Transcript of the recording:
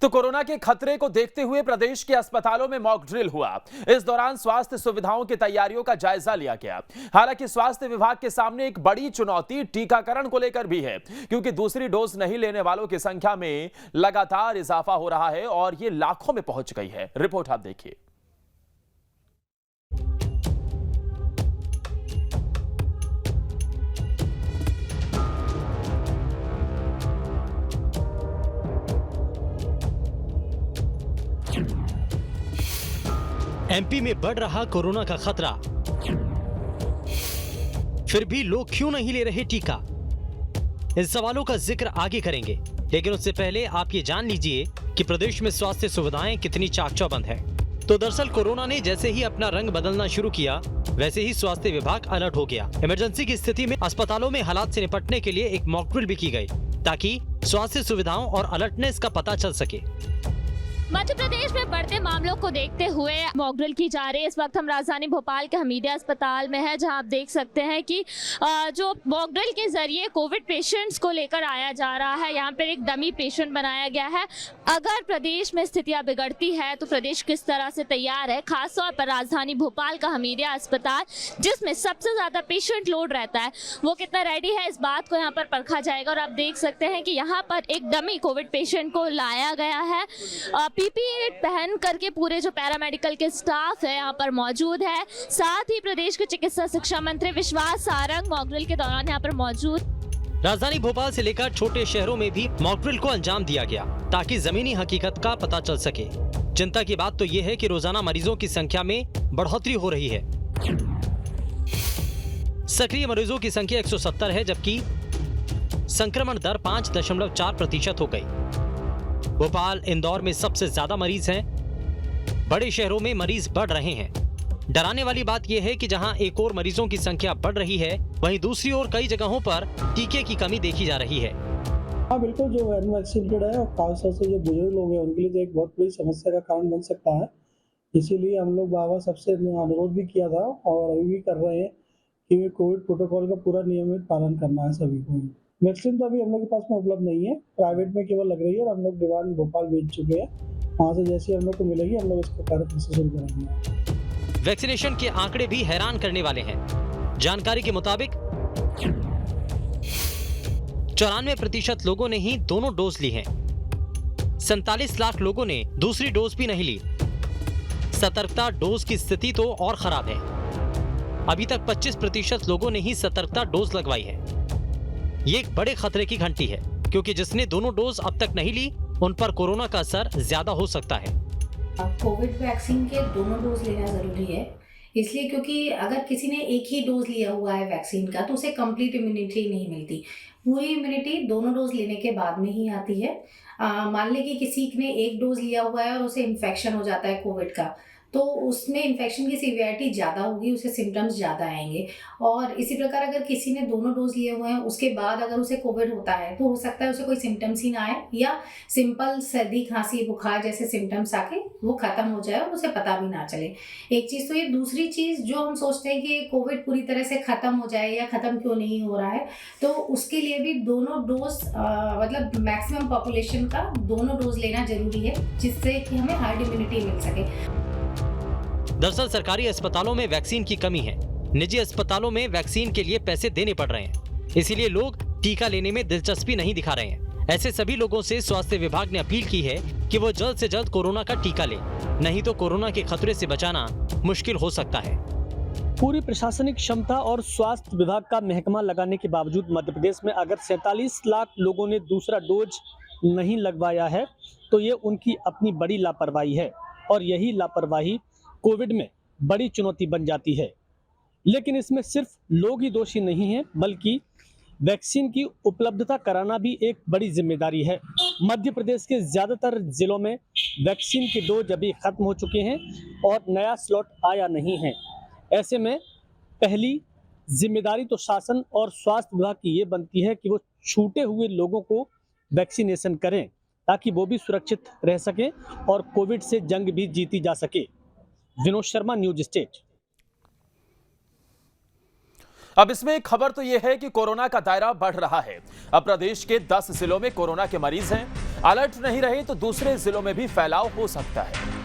तो कोरोना के खतरे को देखते हुए प्रदेश के अस्पतालों में मॉक ड्रिल हुआ। इस दौरान स्वास्थ्य सुविधाओं की तैयारियों का जायजा लिया गया। हालांकि स्वास्थ्य विभाग के सामने एक बड़ी चुनौती टीकाकरण को लेकर भी है, क्योंकि दूसरी डोज नहीं लेने वालों की संख्या में लगातार इजाफा हो रहा है और ये लाखों में पहुंच गई है। रिपोर्ट आप देखिए। एमपी में बढ़ रहा कोरोना का खतरा, फिर भी लोग क्यों नहीं ले रहे टीका? इन सवालों का जिक्र आगे करेंगे, लेकिन उससे पहले आप ये जान लीजिए कि प्रदेश में स्वास्थ्य सुविधाएं कितनी चाक-चौबंद है। तो दरअसल कोरोना ने जैसे ही अपना रंग बदलना शुरू किया, वैसे ही स्वास्थ्य विभाग अलर्ट हो गया। इमरजेंसी की स्थिति में अस्पतालों में हालात से निपटने के लिए एक मॉक ड्रिल भी की गई, ताकि स्वास्थ्य सुविधाओं और अलर्टनेस का पता चल सके। मध्य प्रदेश में बढ़ते मामलों को देखते हुए मॉक ड्रिल की जा रही है। इस वक्त हम राजधानी भोपाल के हमीदिया अस्पताल में हैं, जहां आप देख सकते हैं कि जो मॉक ड्रिल के जरिए कोविड पेशेंट्स को लेकर आया जा रहा है। यहां पर एक डमी पेशेंट बनाया गया है। अगर प्रदेश में स्थितियां बिगड़ती है तो प्रदेश किस तरह से तैयार है, खासतौर पर राजधानी भोपाल का हमीदिया अस्पताल जिसमें सबसे ज्यादा पेशेंट लोड रहता है, वो कितना रेडी है, इस बात को यहाँ पर परखा जाएगा। और आप देख सकते हैं कि यहाँ पर एक डमी कोविड पेशेंट को लाया गया है। पीपीई पहन करके पूरे जो पैरामेडिकल के स्टाफ है यहाँ पर मौजूद है। साथ ही प्रदेश के चिकित्सा शिक्षा मंत्री विश्वास सारंग मॉक ड्रिल के दौरान यहाँ पर मौजूद। राजधानी भोपाल से लेकर छोटे शहरों में भी मॉक ड्रिल को अंजाम दिया गया, ताकि जमीनी हकीकत का पता चल सके। चिंता की बात तो ये है कि रोजाना मरीजों की संख्या में बढ़ोतरी हो रही है। सक्रिय मरीजों की संख्या 170 है, जबकि संक्रमण दर 5.4% हो गई। भोपाल, इंदौर में सबसे ज्यादा मरीज हैं। बड़े शहरों में मरीज बढ़ रहे हैं। डराने वाली बात यह है कि जहां एक ओर मरीजों की संख्या बढ़ रही है, वहीं दूसरी ओर कई जगहों पर टीके की कमी देखी जा रही है। हाँ बिल्कुल, जो अनवैक्सीनेटेड है और खासतौर से जो बुजुर्ग लोग हैं उनके लिए तो एक बहुत बड़ी समस्या का कारण बन सकता है। इसीलिए हम लोग बाबा सबसे अनुरोध भी किया था और अभी भी कर रहे हैं कि वे कोविड प्रोटोकॉल का पूरा नियमित पालन करना है सभी को। वैक्सीन तो अभी हम लोग के पास में उपलब्ध नहीं है, प्राइवेट में केवल लग रही है और हम लोग डिमांड भोपाल भेज चुके हैं। वहाँ से जैसे हम लोग को मिलेगी हम लोग इसको कार्य फिर से शुरू करेंगे। वैक्सीनेशन के आंकड़े भी हैरान करने वाले हैं। जानकारी के मुताबिक 94% लोगों ने ही दोनों डोज ली हैं। 47 लाख लोगों ने दूसरी डोज भी नहीं ली। सतर्कता डोज की स्थिति तो और खराब है। अभी तक 25% लोगों ने ही सतर्कता डोज लगवाई है। ये एक बड़े खतरे की घंटी है, क्योंकि जिसने दोनों डोज अब तक नहीं ली, उन पर कोरोना का असर ज्यादा हो सकता है। कोविड वैक्सीन के दोनों डोज लेना जरूरी है, इसलिए क्योंकि अगर किसी ने एक ही डोज लिया हुआ है वैक्सीन का तो उसे कंप्लीट इम्यूनिटी नहीं मिलती। पूरी इम्यूनिटी दोनों डोज लेने के बाद में ही आती है। मान लें कि किसी ने एक डोज लिया हुआ है और उसे इन्फेक्शन हो जाता है कोविड का, तो उसमें इन्फेक्शन की सीवियरिटी ज़्यादा होगी, उसे सिम्टम्स ज़्यादा आएंगे। और इसी प्रकार अगर किसी ने दोनों डोज लिए हुए हैं उसके बाद अगर उसे कोविड होता है तो हो सकता है उसे कोई सिम्टम्स ही ना आए, या सिंपल सर्दी खांसी बुखार जैसे सिम्टम्स आके वो ख़त्म हो जाए और उसे पता भी ना चले। एक चीज़ तो ये। दूसरी चीज़ जो हम सोचते हैं कि कोविड पूरी तरह से ख़त्म हो जाए या ख़त्म क्यों नहीं हो रहा है, तो उसके लिए भी दोनों डोज मतलब मैक्सिमम पॉपुलेशन का दोनों डोज लेना ज़रूरी है, जिससे कि हमें हार्ड इम्यूनिटी मिल सके। दरअसल सरकारी अस्पतालों में वैक्सीन की कमी है। निजी अस्पतालों में वैक्सीन के लिए पैसे देने पड़ रहे हैं, इसीलिए लोग टीका लेने में दिलचस्पी नहीं दिखा रहे हैं। ऐसे सभी लोगों से स्वास्थ्य विभाग ने अपील की है कि वो जल्द से जल्द कोरोना का टीका लें, नहीं तो कोरोना के खतरे से बचाना मुश्किल हो सकता है। पूरी प्रशासनिक क्षमता और स्वास्थ्य विभाग का महकमा लगाने के बावजूद मध्य प्रदेश में अगर 47 लाख लोगों ने दूसरा डोज नहीं लगवाया है, तो ये उनकी अपनी बड़ी लापरवाही है और यही लापरवाही कोविड में बड़ी चुनौती बन जाती है। लेकिन इसमें सिर्फ लोग ही दोषी नहीं हैं, बल्कि वैक्सीन की उपलब्धता कराना भी एक बड़ी जिम्मेदारी है। मध्य प्रदेश के ज़्यादातर जिलों में वैक्सीन के डोज अभी खत्म हो चुके हैं और नया स्लॉट आया नहीं है। ऐसे में पहली जिम्मेदारी तो शासन और स्वास्थ्य विभाग की ये बनती है कि वो छूटे हुए लोगों को वैक्सीनेशन करें, ताकि वो भी सुरक्षित रह सकें और कोविड से जंग भी जीती जा सके। Vinod Sharma, news state. अब इसमें एक खबर तो यह है कि कोरोना का दायरा बढ़ रहा है। अब प्रदेश के 10 जिलों में कोरोना के मरीज हैं। अलर्ट नहीं रहे तो दूसरे जिलों में भी फैलाव हो सकता है।